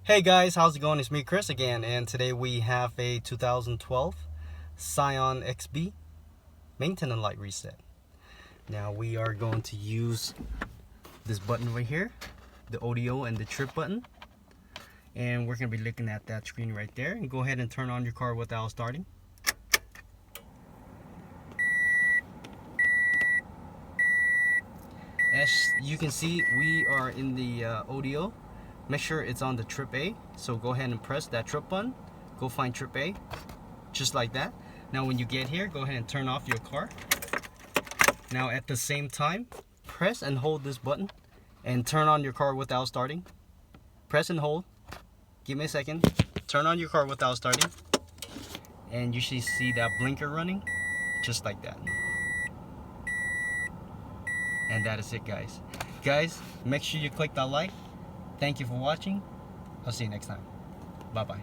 Hey guys, how's it going? It's me, Chris, again, and today we have a 2012 Scion XB Maintenance light reset. Now we are going to use this button right here, the ODO and the trip button, and we're going to be looking at that screen right there. And go ahead and turn on your car without starting. As you can see, we are in the ODO. Make sure it's on the trip A, so go ahead and press that trip button. Go find trip A, just like that. Now when you get here, go ahead and turn off your car. Now at the same time, press and hold this button and turn on your car without starting. Press and hold. Give me a second. Turn on your car without starting, and you should see that blinker running, just like that. And that is it, guys. Guys, make sure you click that like. Thank you for watching. I'll see you next time. Bye-bye.